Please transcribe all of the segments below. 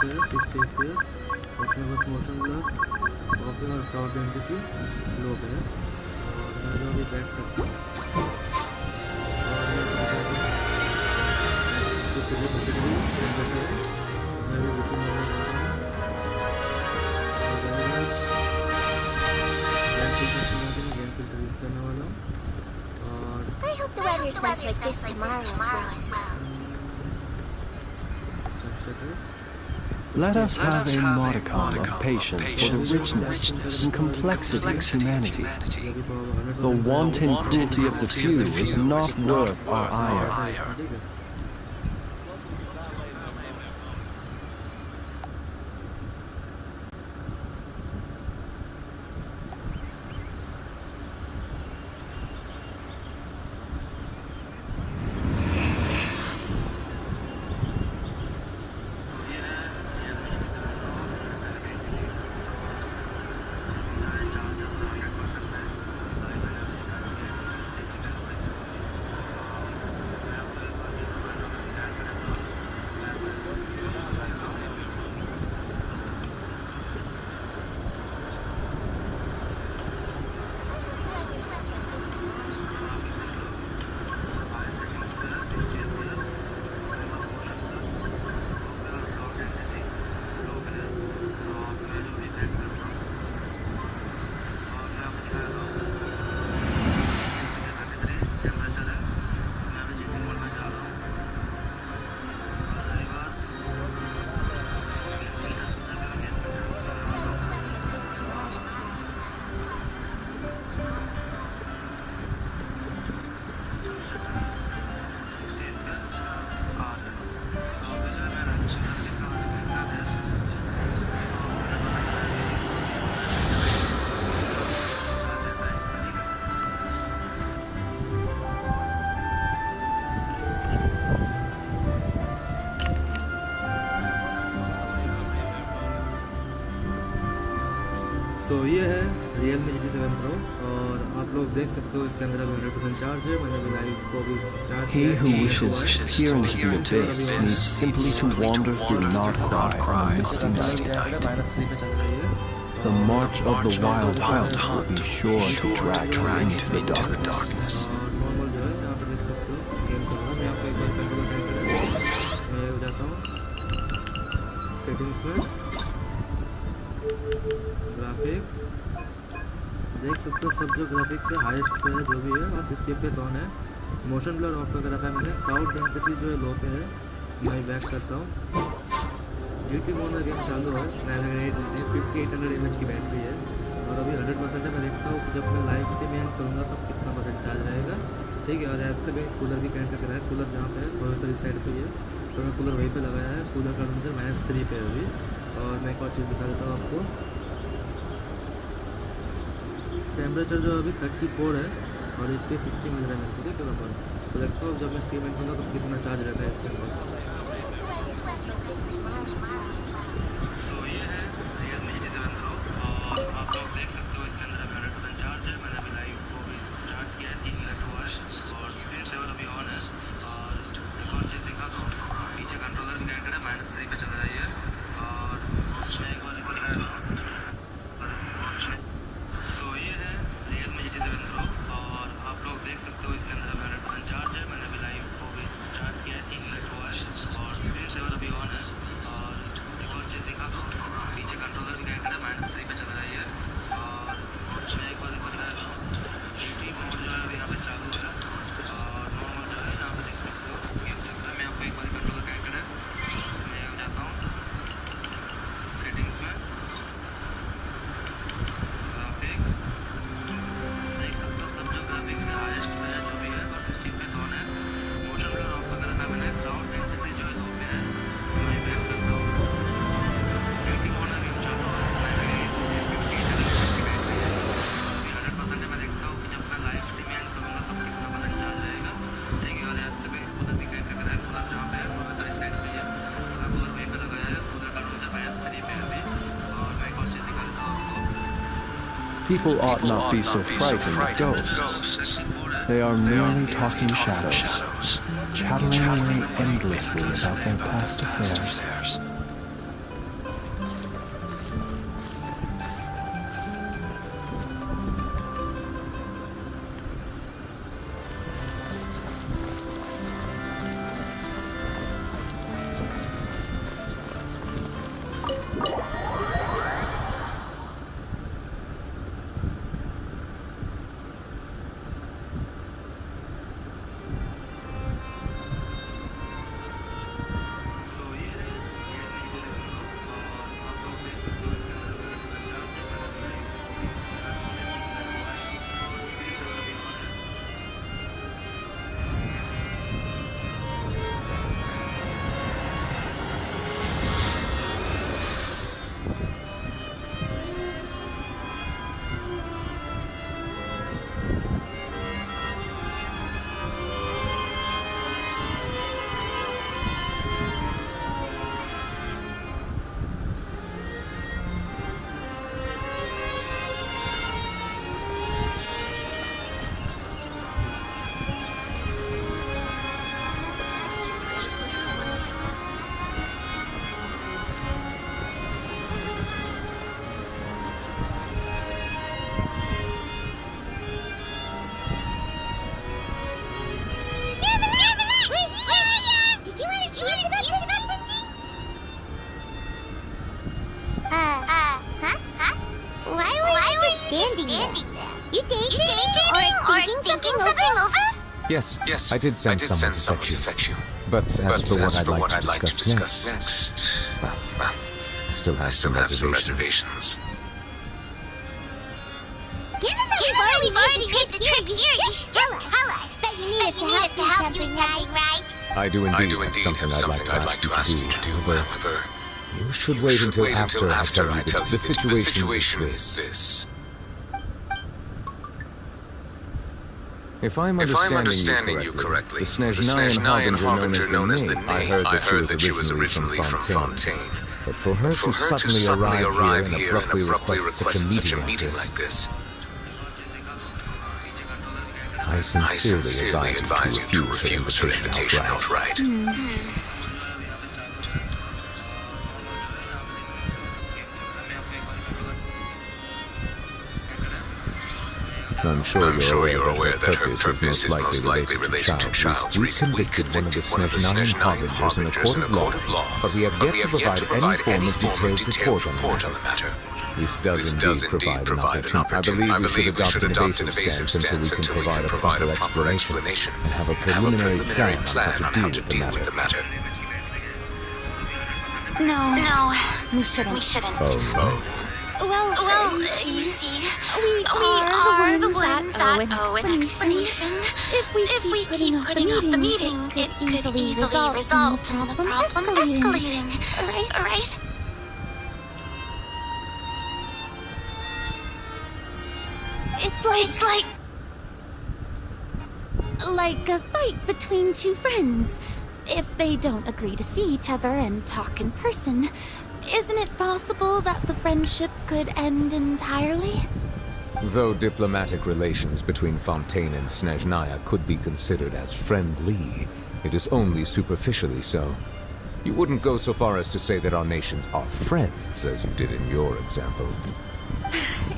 पे है 60 FPS, उसमें बस मोशन ब्लर ऑफ और टावर डेंसिटी लो पे है। और मैं जो अभी बैक करता हूँ और ये मैं भी बुकिंग करना चाहता हूँ। गेम फिल्टर यूज़ करने वाला हूँ और Let us have a modicum of patience for the richness and complexity of humanity. The wanton cruelty of the few is not worth our ire. तो ये है Realme GT7 Pro और आप लोग देख सकते हो इसके अंदर अभी 100% चार्ज है। मैंने अभी लाइव को भी start He who wishes peer into the abyss needs simply to wander through Nodcry on a misty night. The march of the wild hunt will be sure to drag you into the darkness. Normal जो है यहाँ पे देख सकते हो game चल रहा है। मैं आपको एक बार कंट्रोलर मैं हो जाता हूँ सेटिंग्स में, ग्राफिक्स देख सकते हो सब जो ग्राफिक्स है हाईएस्ट पे है जो भी है और 60 FPS ऑन है। मोशन ब्लर ऑफ करके रखा है मैंने। क्लाउड डेंसिटी जो है लो पे है। मैं बैक करता हूँ। GT मोड में गेम चालू है। 5800 mAh की बैटरी है और अभी 100% है। मैं देखता हूँ कि जब मैं लाइव स्ट्रीम एंड करूँगा तब कितना परसेंट चार्ज रहेगा। ठीक है, और ऐप से भी कूलर भी कनेक्ट करके रहा है। कूलर जहाँ पे है प्रोसेसर इस साइड पे ही है तो मैं कूलर वहीं पे लगाया है। कूलर का टेम्परेचर -3 पे है अभी। और मैं एक और चीज़ दिखा देता हूँ आपको। टेम्परेचर जो अभी 34 है और इस पर 60 मिल रहा है मेरे को। ठीक है ऊपर तो देखता हूँ जब मैं स्ट्रीम एंड करूँगा तो कितना चार्ज रहता है इसके अंदर। तो ये है Realme GT7 Pro और आप लोग देख सकते हो इसके अंदर अभी 100% चार्ज है। मैंने अभी लाइव को भी स्टार्ट किया है, 3 मिनट हुआ है और स्क्रीन सेवर अभी ऑन है। और एक और चीज़ दिखा दो, पीछे कंट्रोलर भी कनेक्टेड है, -3 पे चल रहा है ये। और मैं एक बार दिखा रहा हूँ। तो ये है Realme GT7 Pro और आप लोग देख सकते हो इसके अंदर अभी 100% चार्ज है। मैंने अभी लाइव को भी स्टार्ट किया है, 3 मिनट हुआ है और स्क्रीन सेवर अभी ऑन है। और एक और चीज़ दिखा दो, पीछे कंट्रोलर भी कनेक्टेड है, -3 पे चल रहा है ये। और मैं एक बार दिखा रहा हूँ। GT मोड जो है अभी यहाँ पे चालू है और नॉर्मल जो है यहाँ पे देख सकते हो गेम चल रहा है। मैं आपको एक बार कंट्रोलर कनेक्टेड है, मैं हो जाता हूँ सेटिंग्स में, ग्राफिक्स देख सकते हो सब जो ग्राफिक्स है हाईएस्ट पे है जो भी है बस 60 FPS ऑन है। मोशन ब्लर ऑफ करके रखा मैंने। क्लाउड डेंसिटी जो है लो पे है। मैं बैक करता हूँ। GT मोड में गेम चालू है। इसमें भी 100% है। मैं देखता हूँ कि जब मैं लाइव स्ट्रीम एंड करूँगा तब कितना परसेंट चार्ज रहेगा। ठीक है, और यहाँ से भी कूलर भी कनेक्ट करके रखा है। कूलर जहाँ पे है प्रोसेसर इस साइड पे है तो मैं कूलर वहीं पे लगाया है। कूलर का टेम्परेचर -3 पे है अभी। और मैं एक और चीज़ दिखा देता हूँ आपको। People ought not be so frightened of ghosts. They are merely talking shadows, chattering away endlessly about their past affairs. there? You daydreaming or thinking something over? Yes, I did send someone to fetch you. But as for what I'd like to discuss next, well, I still have some reservations. Given that we've already made the trip here, you should just tell us. Bet you need us to help you with something, right? I do indeed have something I'd like to ask you to do. However, you should wait until after I tell you that the situation is this. If I'm understanding you correctly, the Snezhnayan Harbinger known as the Name, I heard that she was originally from Fontaine. But for her to suddenly arrive here and abruptly request such a meeting like this, I sincerely advise you to refuse her invitation outright. I'm sure you're aware that her purpose is most likely related to Child's recently convicted one of the Snezhnayan Harbingers in a court of law, but we have yet to provide any form of detailed report on the matter. This does indeed provide an opportunity. I believe we should adopt an evasive stance until we can provide a proper explanation and have a preliminary plan on how to deal with the matter. No, we shouldn't. Oh. Well, you see, we are the ones that owe an explanation. If we keep putting off the meeting, it could easily result in the problem escalating. Right? It's like a fight between two friends. If they don't agree to see each other and talk in person, isn't it possible that the friendship could end entirely? Though diplomatic relations between Fontaine and Snezhnaya could be considered as friendly, it is only superficially so. You wouldn't go so far as to say that our nations are friends, as you did in your example.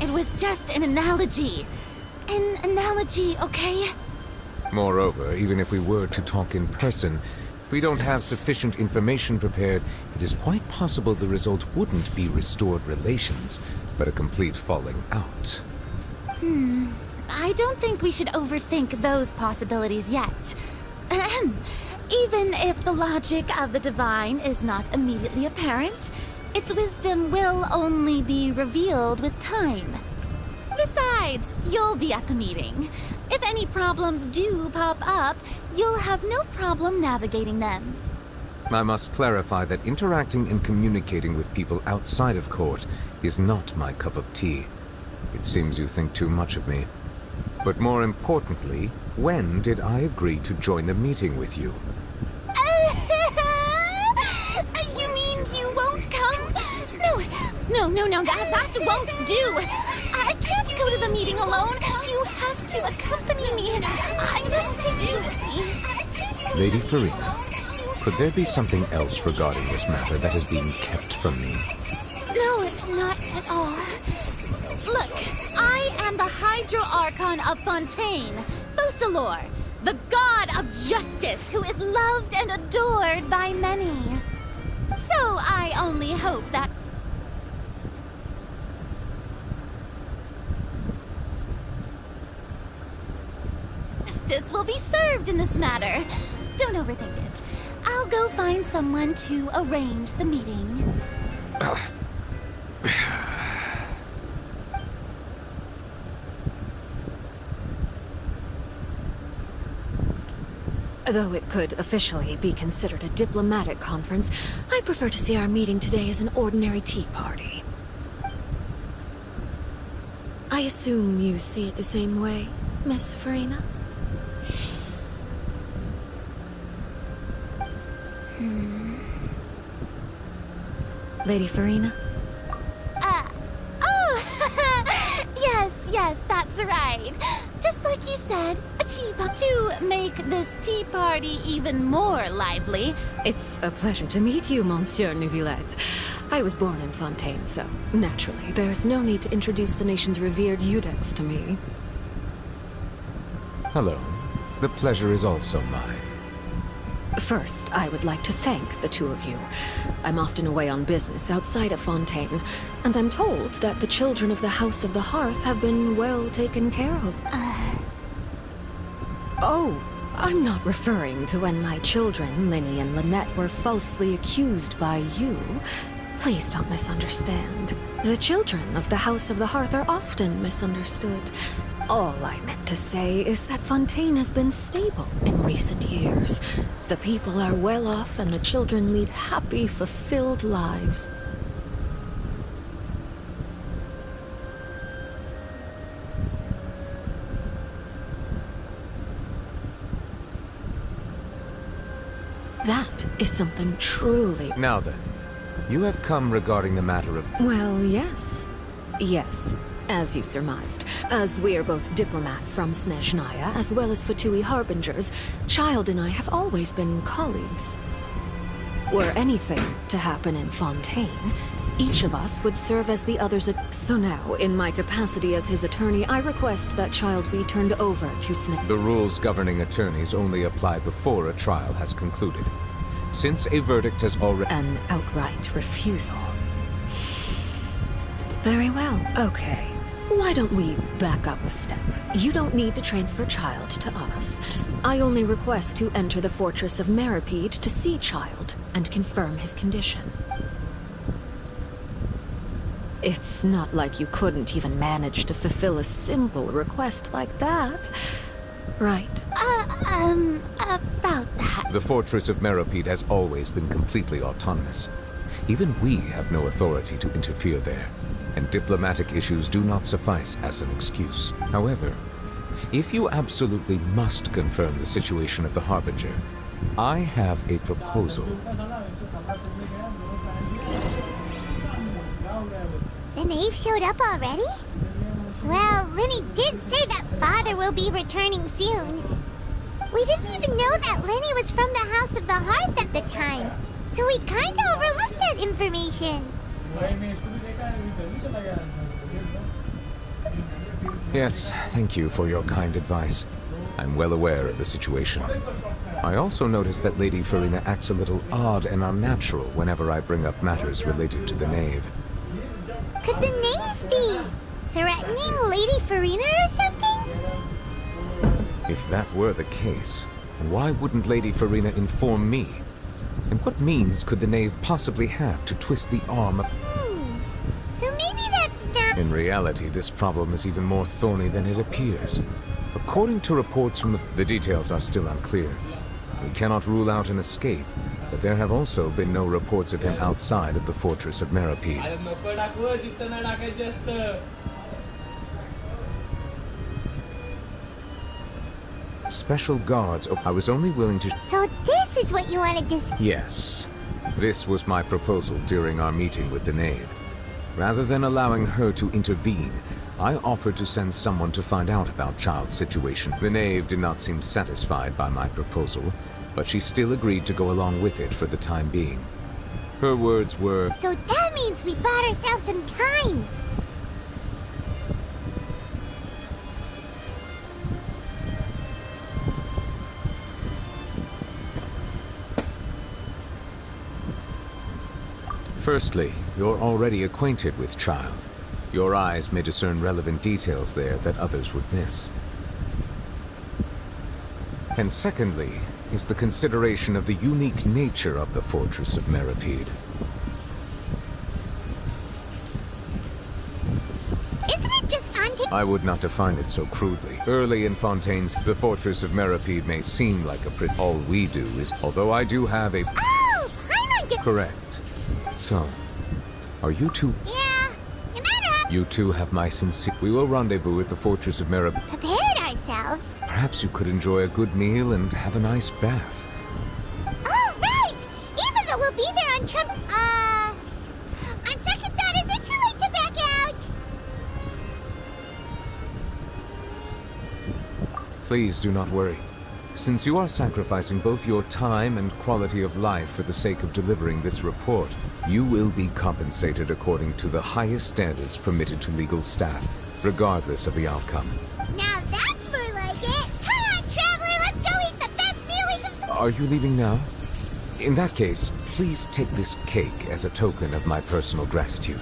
It was just an analogy. An analogy, okay? Moreover, even if we were to talk in person, if we don't have sufficient information prepared, it is quite possible the result wouldn't be restored relations, but a complete falling out. I don't think we should overthink those possibilities yet. Ahem. Even if the logic of the divine is not immediately apparent, its wisdom will only be revealed with time. Besides, you'll be at the meeting. If any problems do pop up, you'll have no problem navigating them. I must clarify that interacting and communicating with people outside of court is not my cup of tea. It seems you think too much of me. But more importantly, when did I agree to join the meeting with you? You mean you won't come? No, that won't do. I can't go to the meeting alone. You have to accompany me. I must take you with me. Lady Farina, could there be something else regarding this matter that is being kept from me? No, not at all. Look, I am the Hydro-Archon of Fontaine, Focalor, the god of justice who is loved and adored by many. So I only hope that justice will be served in this matter. Don't overthink it. I'll go find someone to arrange the meeting. Though it could officially be considered a diplomatic conference, I prefer to see our meeting today as an ordinary tea party. I assume you see it the same way, Miss Farina? Lady Farina? Yes, that's right. Just like you said, a tea party. To make this tea party even more lively. It's a pleasure to meet you, Monsieur Neuvillette. I was born in Fontaine, so naturally, there's no need to introduce the nation's revered Eudex to me. Hello. The pleasure is also mine. First, I would like to thank the two of you. I'm often away on business outside of Fontaine, and I'm told that the children of the House of the Hearth have been well taken care of. Oh, I'm not referring to when my children, Linny and Lynette, were falsely accused by you. Please don't misunderstand. The children of the House of the Hearth are often misunderstood. All I meant to say is that Fontaine has been stable in recent years. The people are well off and the children lead happy, fulfilled lives. That is something truly... Now then, you have come regarding the matter of... Well, yes. Yes, as you surmised. As we are both diplomats from Snezhnaya, as well as Fatui Harbingers, Child and I have always been colleagues. Were anything to happen in Fontaine, each of us would serve as the other's... So now, in my capacity as his attorney, I request that Child be turned over to Snezhnaya. The rules governing attorneys only apply before a trial has concluded. Since a verdict has already... An outright refusal. Very well, okay. Why don't we back up a step? You don't need to transfer Child to us. I only request to enter the fortress of Meripede to see Child and confirm his condition. It's not like you couldn't even manage to fulfill a simple request like that, right? About that. The fortress of Meripede has always been completely autonomous. Even we have no authority to interfere there, and diplomatic issues do not suffice as an excuse. However, if you absolutely must confirm the situation of the Harbinger, I have a proposal. The knave showed up already? Well, Linny did say that Father will be returning soon. We didn't even know that Linny was from the House of the Hearth at the time, so we kinda overlooked that information. Yes, thank you for your kind advice. I'm well aware of the situation. I also noticed that Lady Farina acts a little odd and unnatural whenever I bring up matters related to the knave. Could the knave be threatening Lady Farina or something? If that were the case, why wouldn't Lady Farina inform me? And what means could the knave possibly have to twist the arm of... So maybe that's not... In reality, this problem is even more thorny than it appears. According to reports from the details are still unclear. We cannot rule out an escape, but there have also been no reports of him outside of the fortress of Meripede. Special guards. I was only willing to... So this is what you wanted to... Yes. This was my proposal during our meeting with the knave. Rather than allowing her to intervene, I offered to send someone to find out about Child's situation. The knave did not seem satisfied by my proposal, but she still agreed to go along with it for the time being. Her words were... So that means we bought ourselves some time! Firstly, you're already acquainted with Child. Your eyes may discern relevant details there that others would miss. And secondly, is the consideration of the unique nature of the fortress of Meripede. Isn't it just fun to... I would not define it so crudely. Early in Fontaine's, the fortress of Meripede may seem like a pretty... All we do is... Although I do have a... Oh! Paimon gets... Correct. So, are you two... Yeah, no matter how... You two have my sincere... We will rendezvous at the fortress of Meripede. Prepared ourselves. Perhaps you could enjoy a good meal and have a nice bath. Oh, right! Even though we'll be there on trip... On second thought, is it too late to back out? Please do not worry. Since you are sacrificing both your time and quality of life for the sake of delivering this report, you will be compensated according to the highest standards permitted to legal staff, regardless of the outcome. Now that's more like it! Come on, Traveler, let's go eat the best meal we can... Are you leaving now? In that case, please take this cake as a token of my personal gratitude.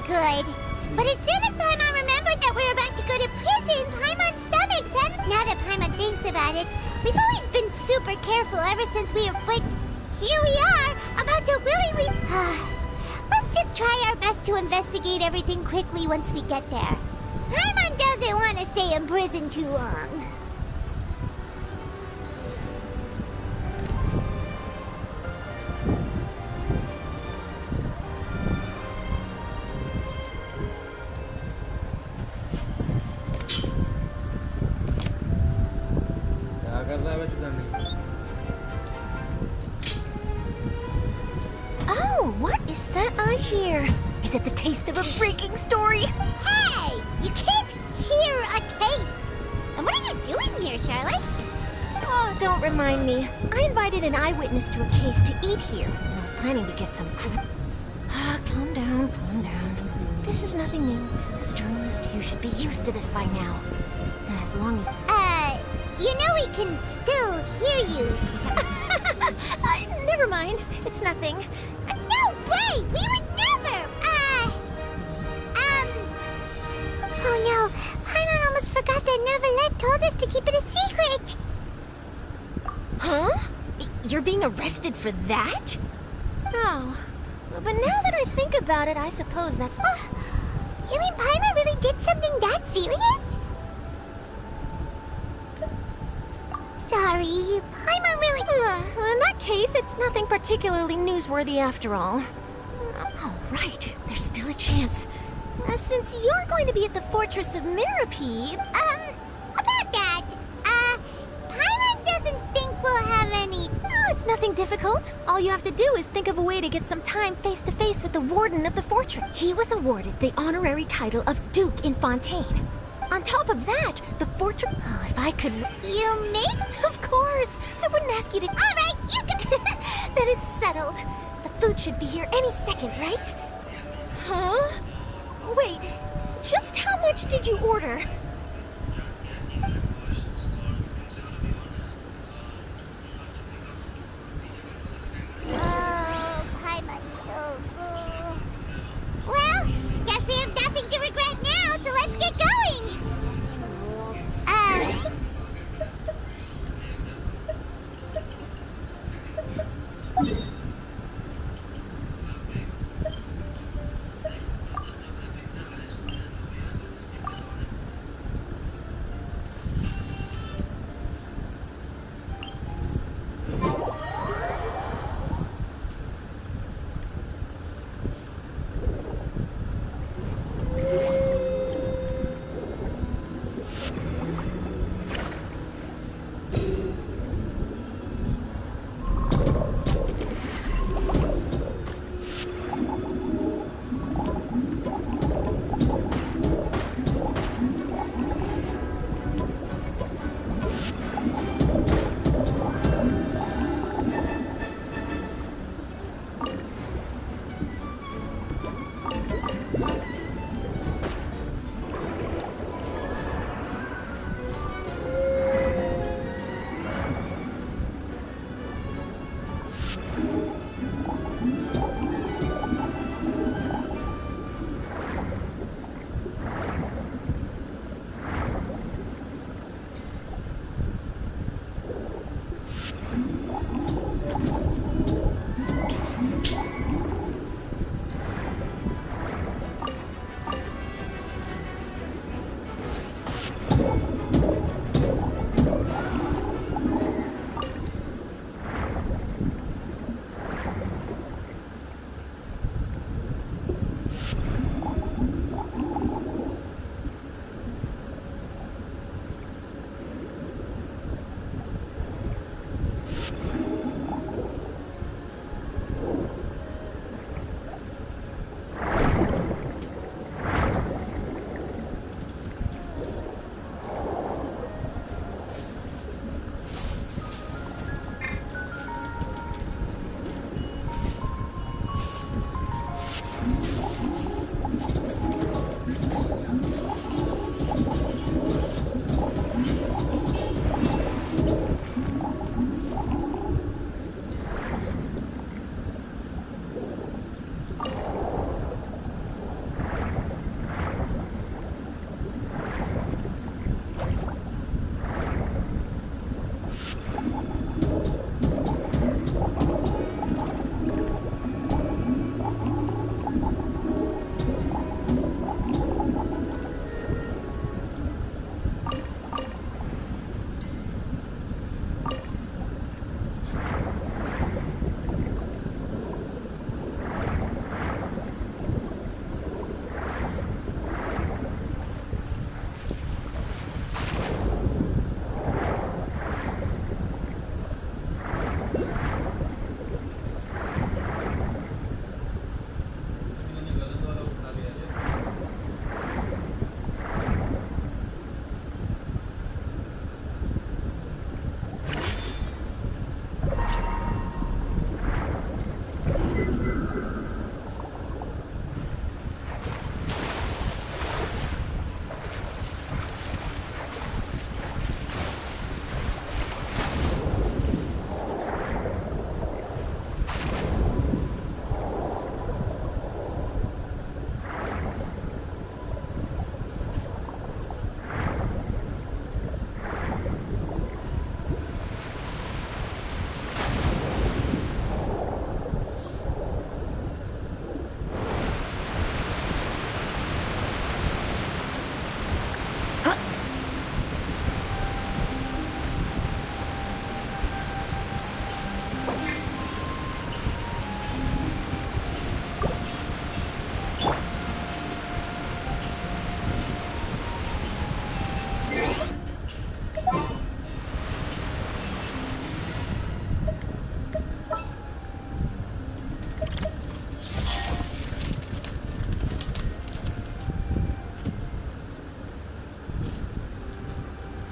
good. But as soon as Paimon remembered that we're about to go to prison, Paimon's stomach said... Now that Paimon thinks about it, we've always been super careful ever since we were... But here we are, about to willingly... Let's just try our best to investigate everything quickly once we get there. Paimon doesn't want to stay in prison too long. Oh, what is that I hear? Is it the taste of a breaking story? Hey! You can't hear a taste! And what are you doing here, Charlotte? Oh, don't remind me. I invited an eyewitness to a case to eat here, and I was planning to get some... calm down, calm down. This is nothing new. As a journalist, you should be used to this by now. As long as... You know we can still hear you. Never mind. It's nothing. No way! We would never! Oh no. Paimon almost forgot that Neverlet told us to keep it a secret. Huh? You're being arrested for that? Oh. But now that I think about it, I suppose that's... You mean Paimon really did something that serious? Sorry, Paimon really... Well, in that case, it's nothing particularly newsworthy after all. Oh, right. There's still a chance. Since you're going to be at the Fortress of Mirapede... About that, Paimon doesn't think we'll have any... Oh, it's nothing difficult. All you have to do is think of a way to get some time face-to-face with the Warden of the Fortress. He was awarded the honorary title of Duke in Fontaine. On top of that, the fortress... Oh, if I could... You me? Of course. I wouldn't ask you to... All right, you can... Then it's settled. The food should be here any second, right? Huh? Wait, just how much did you order? Oh, Paimon's so full. Well, guess we have nothing to regret now, so let's get going.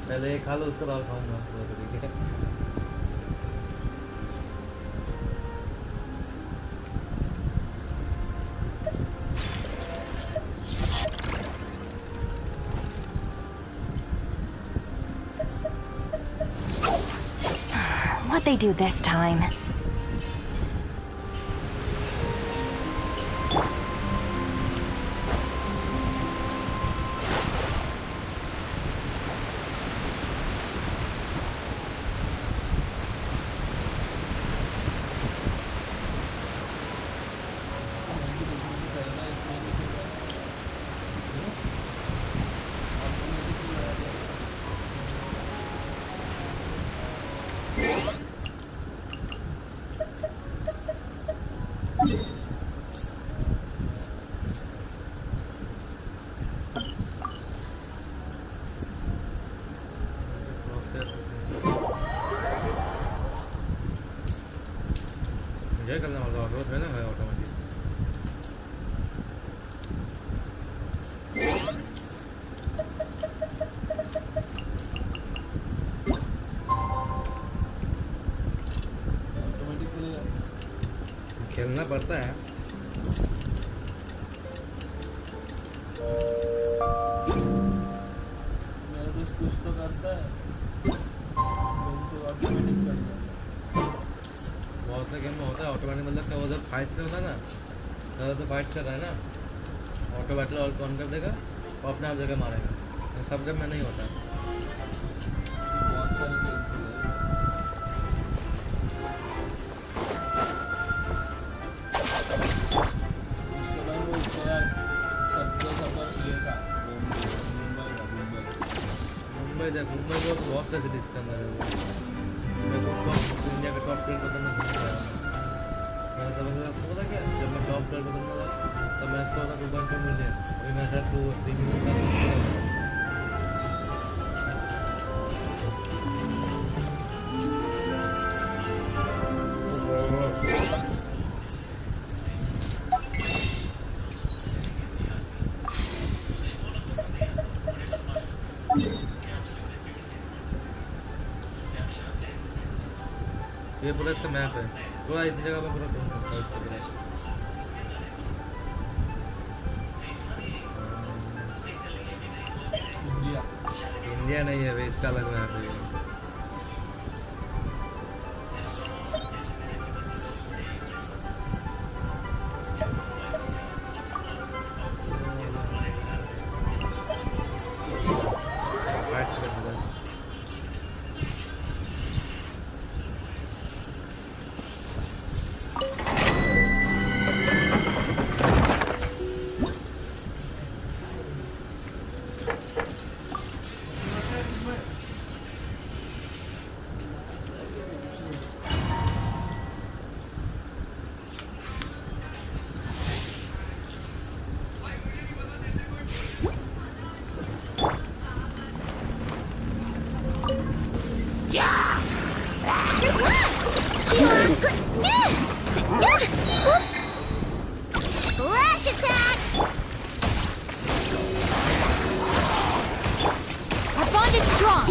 पहले एक खा लो उसके बाद खाऊंगा ठीक है। What'd they do this time? ये करना होगा ऑटो है ना, है ऑटोमेटिक। खेलना पड़ता है। मेरा दोस्त कुछ तो करता है, ऑटोमेटिक करता है। बहुत से गेम में होता है ऑटोमेटिक, मतलब क्या वो जब फाइट से होता है ना, ज़्यादा तो फाइट कर रहा है ना, ऑटो बैटल और ऑन कर देगा और अपने आप जगह मारेगा। सब गेम में नहीं होता है। बहुत सारे गेम खेले हैं। उसके बाद वो थोड़ा सबको सफर किया था मुंबई देख, मुंबई को बहुत से सिटीज़ के अंदर है वो। मेरे को इंडिया का टॉप 10 पसंद है। मैंने समझ उसको पता क्या, जब मैं टॉप 10 पसंद था तब मैं इसको था 2.2 मिलियन, अभी मैं शायद 2-3 मिलियन का ये पूरा इसका मैप है, पूरा इतनी जगह पर पूरा घूम सकता है इसको पूरा। इंडिया नहीं है भाई, इसका अलग मैप है। Flash attack! Our bond is strong.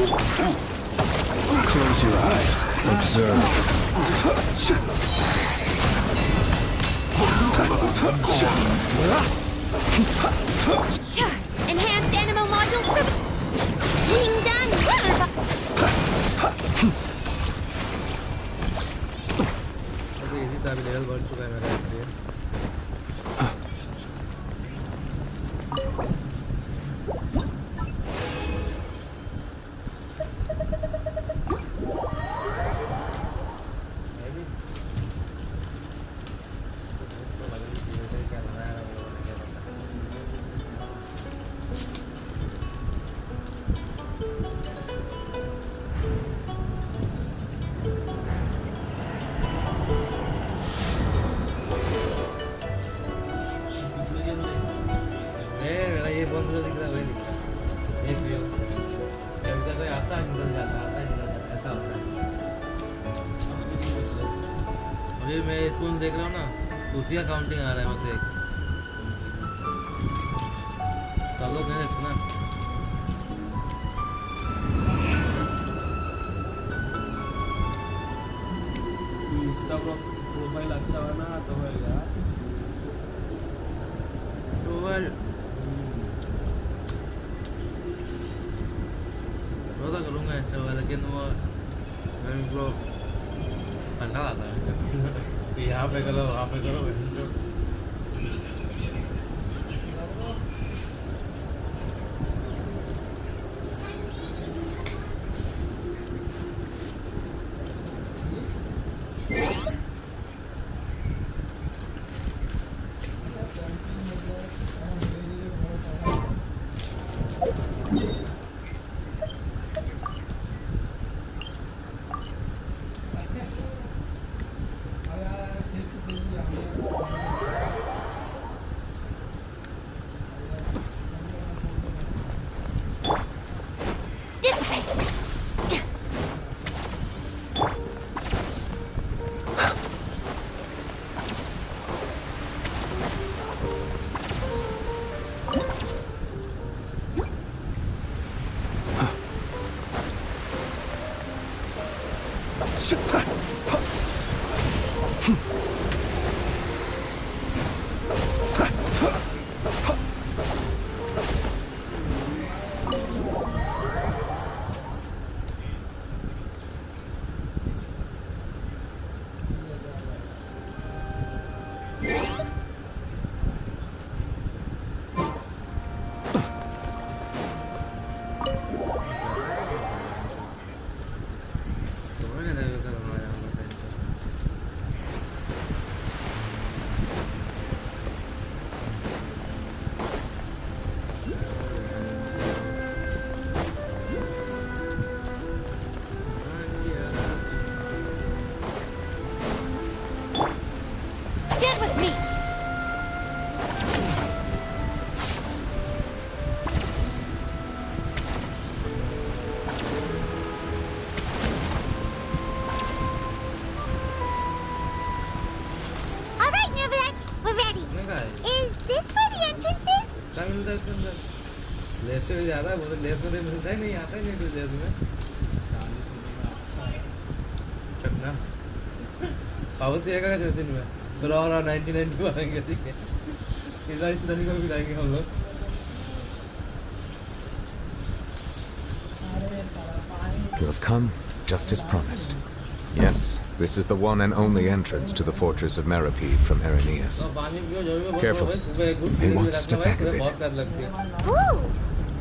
Close your eyes. Observe. Enhanced animal module being done! अभी इसी तरह लेवल बढ़ चुका है मेरा इसलिए। मेरा ये बंद दिख रहा है, वही दिख रहा है। एक भी हो कोई आता है निकल जाता, आता है निकल जाता, ऐसा होता है। अभी मैं स्कूल देख रहा हूँ ना, उसी का काउंटिंग आ रहा है बस एक। सब लोग मैंने सुना इंस्टा प्रोफाइल अच्छा बना तो होएगा। तो रोज़ा करूँगा इंस्टा वाला, लेकिन वो मैं ठंडा आता है कि यहाँ पे करो वहाँ पे करो। लेस से भी ज़्यादा वो तो लेस में मिलता ही नहीं, आता ही नहीं तो लेस में चकना पावर से आएगा क्या दिन में तो और 99 आएंगे, ठीक है इस बार इस तरीके को जाएंगे हम लोग। You have come just as promised. Yes, this is the one and only entrance to the fortress of Meripede from Irenaeus. Careful, you may want to step back a bit. Ooh,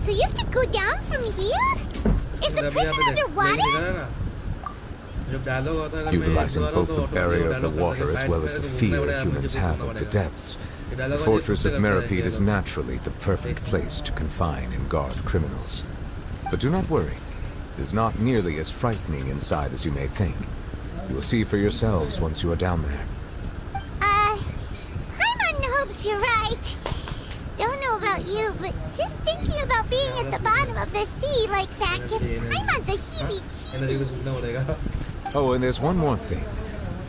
so you have to go down from here? Is the prison underwater? Utilizing both the barrier of the water as well as the fear humans have of the depths, the fortress of Meripede is naturally the perfect place to confine and guard criminals. But do not worry, it is not nearly as frightening inside as you may think. You will see for yourselves once you are down there. Paimon hopes you're right. Don't know about you, but just thinking about being at the bottom of the sea like that gives Paimon the heebie-jeebies. Oh, and there's one more thing.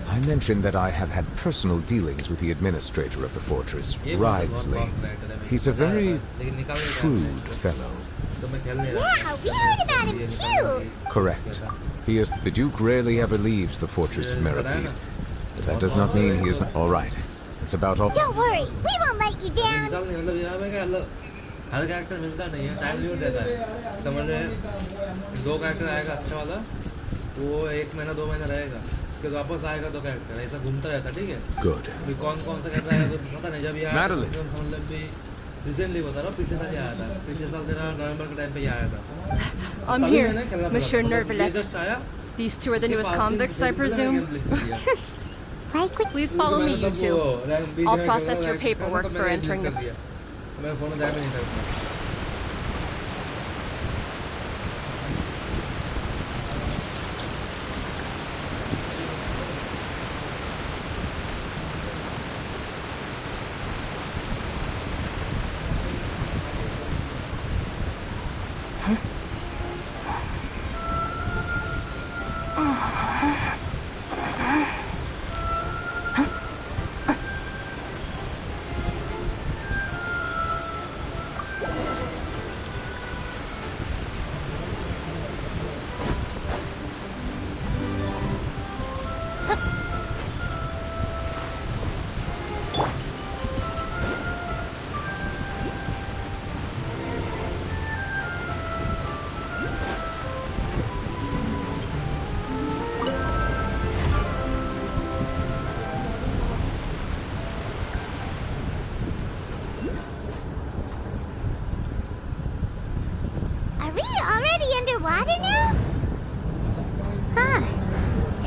I mentioned that I have had personal dealings with the administrator of the fortress, Wriothesley. He's a very shrewd fellow. Yeah, we heard about him too. Correct. The Duke rarely ever leaves the fortress of Meripede. But that does not mean he is not all right. It's about all. Don't worry, we won't let you down. Her character मिलता नहीं है, time limit रहता है। समझ रहे हैं? 2 character आएगा अच्छा वाला, वो 1 महीना 2 महीना रहेगा, फिर वापस आएगा 2 कैरेक्टर, ऐसा घूमता रहता है, ठीक है? Good. अभी कौन सा कैरेक्टर आएगा तो पता नहीं, जब ये आया मतलब भी रिसेंटली बता रहा हूँ, पिछले साल आया था, पिछले साल तेरा नवंबर के टाइम पे आया था। I'm here, Monsieur Nervalet. These two are the newest convicts, I presume? Please follow me, you two. I'll process your paperwork for entering the...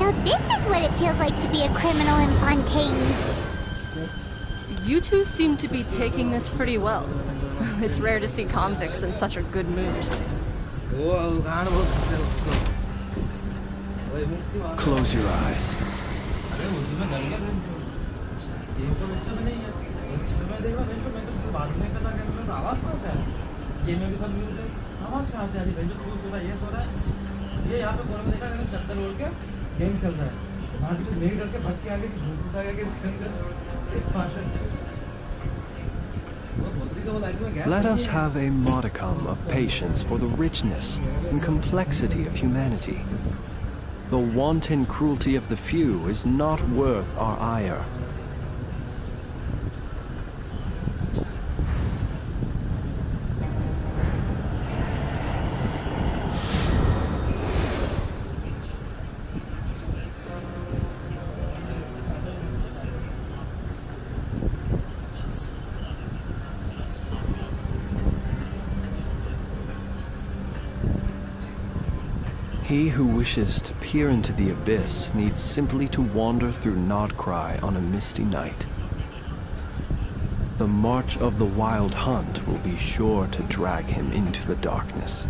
So this is what it feels like to be a criminal in Fontaine. You two seem to be taking this pretty well. It's rare to see convicts in such a good mood. Close your eyes. Let us have a modicum of patience for the richness and complexity of humanity. The wanton cruelty of the few is not worth our ire. He who wishes to peer into the abyss needs simply to wander through Nodcry on a misty night. The march of the wild hunt will be sure to drag him into the darkness.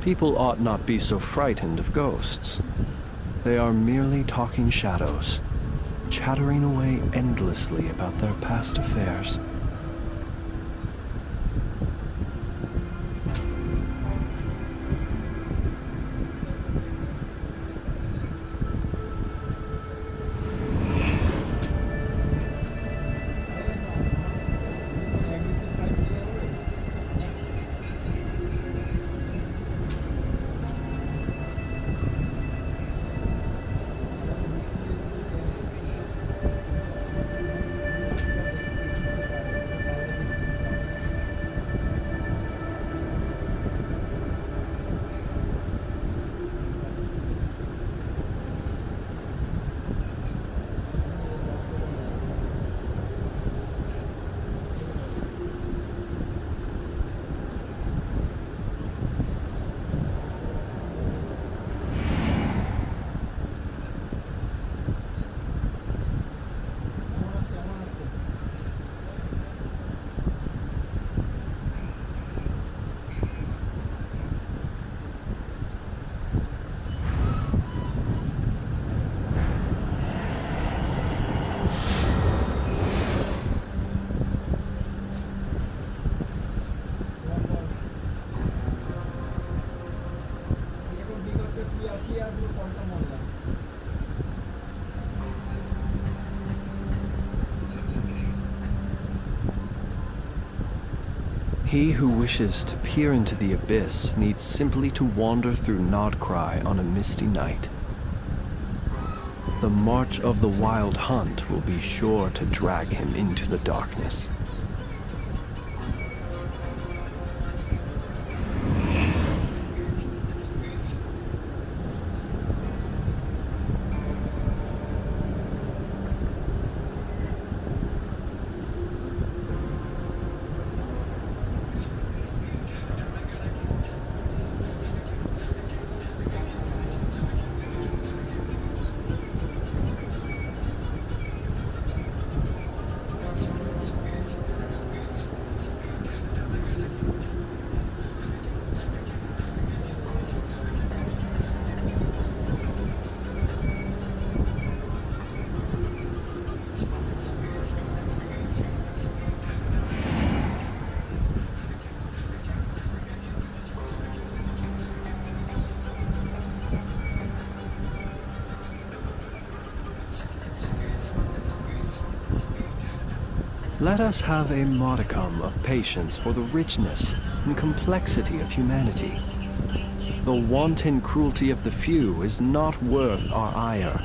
People ought not be so frightened of ghosts. They are merely talking shadows, chattering away endlessly about their past affairs. He who wishes to peer into the abyss needs simply to wander through Nodcry on a misty night. The march of the wild hunt will be sure to drag him into the darkness. Let us have a modicum of patience for the richness and complexity of humanity. The wanton cruelty of the few is not worth our ire.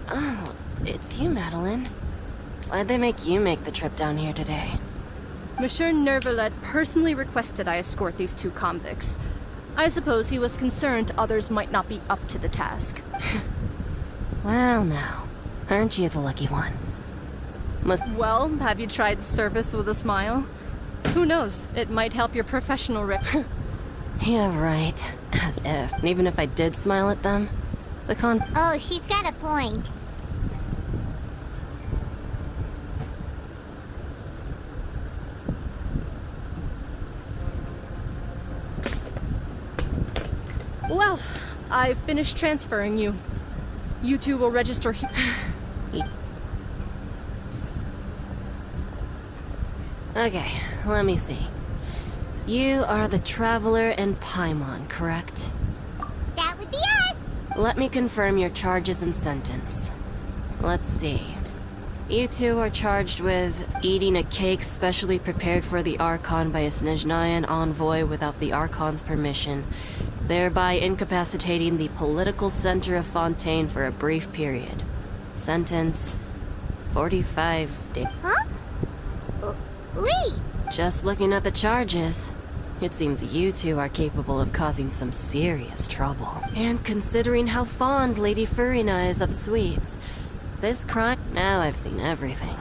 Oh, it's you, Madeline. Why'd they make you make the trip down here today? Monsieur Nervalet personally requested I escort these two convicts. I suppose he was concerned others might not be up to the task. Well, now, aren't you the lucky one? Well, have you tried service with a smile? Who knows? It might help your professional Yeah, right. As if. And even if I did smile at them, Oh, she's got a point. Well, I've finished transferring you. You two will register here. Okay, let me see. You are the Traveler in Paimon, correct? That would be us! Let me confirm your charges and sentence. Let's see. You two are charged with eating a cake specially prepared for the Archon by a Snezhnayan envoy without the Archon's permission, thereby incapacitating the political center of Fontaine for a brief period. Sentence, 45 days. Huh? Wait! Just looking at the charges, it seems you two are capable of causing some serious trouble. And considering how fond Lady Furina is of sweets, this crime... Now I've seen everything.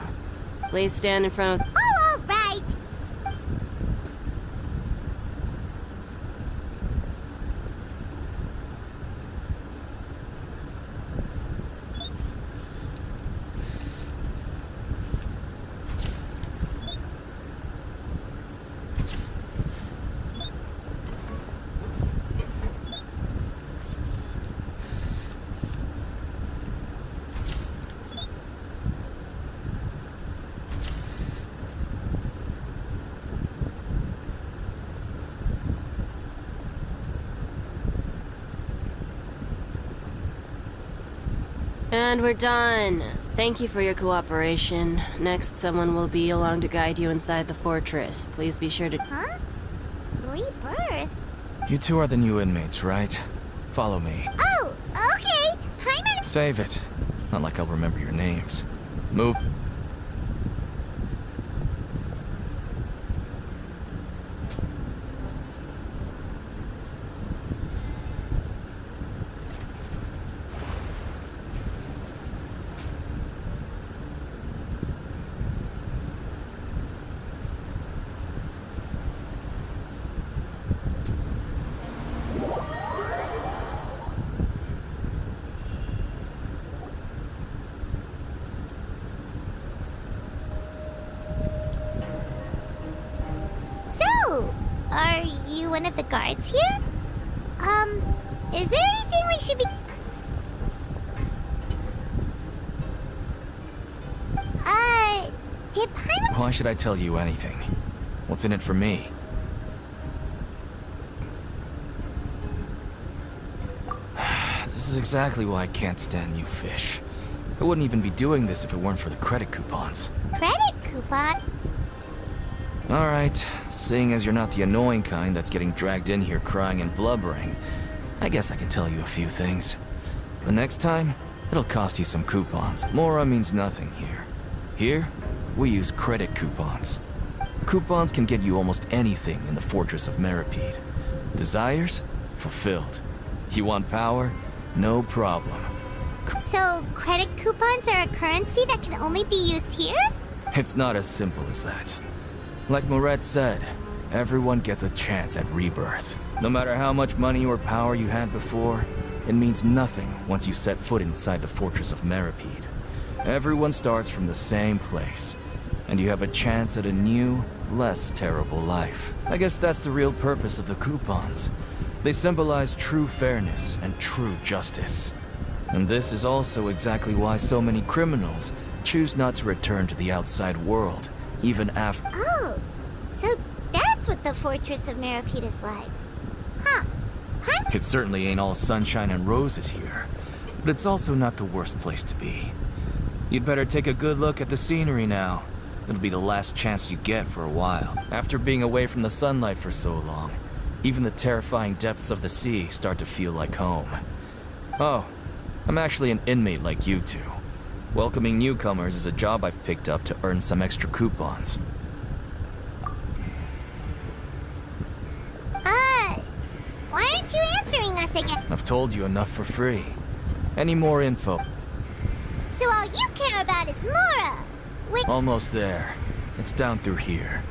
Please stand in front of... Oh, all right! And we're done. Thank you for your cooperation. Next, someone will be along to guide you inside the fortress. Please be sure to... Huh? Rebirth? You two are the new inmates, right? Follow me. Oh, okay. Hi, Save it. Not like I'll remember your names. Move. So, are you one of the guards here? Is there anything we should be... did Paimon... Why should I tell you anything? What's in it for me? This is exactly why I can't stand you fish. I wouldn't even be doing this if it weren't for the credit coupons. Credit coupon? Alright, seeing as you're not the annoying kind that's getting dragged in here crying and blubbering, I guess I can tell you a few things. But next time, it'll cost you some coupons. Mora means nothing here. Here, we use credit coupons. Coupons can get you almost anything in the Fortress of Meripede. Desires? Fulfilled. You want power? No problem. So, credit coupons are a currency that can only be used here? It's not as simple as that. Like Moret said, everyone gets a chance at rebirth. No matter how much money or power you had before, it means nothing once you set foot inside the Fortress of Meripede. Everyone starts from the same place, and you have a chance at a new, less terrible life. I guess that's the real purpose of the coupons. They symbolize true fairness and true justice. And this is also exactly why so many criminals choose not to return to the outside world, even after... Oh, so that's what the Fortress of Meripede is like. Huh. It certainly ain't all sunshine and roses here, but it's also not the worst place to be. You'd better take a good look at the scenery now. It'll be the last chance you get for a while. After being away from the sunlight for so long, even the terrifying depths of the sea start to feel like home. Oh, I'm actually an inmate like you two. Welcoming newcomers is a job I've picked up to earn some extra coupons. Why aren't you answering us again? I've told you enough for free. Any more info? So all you care about is Mora! Wait, Almost there. It's down through here.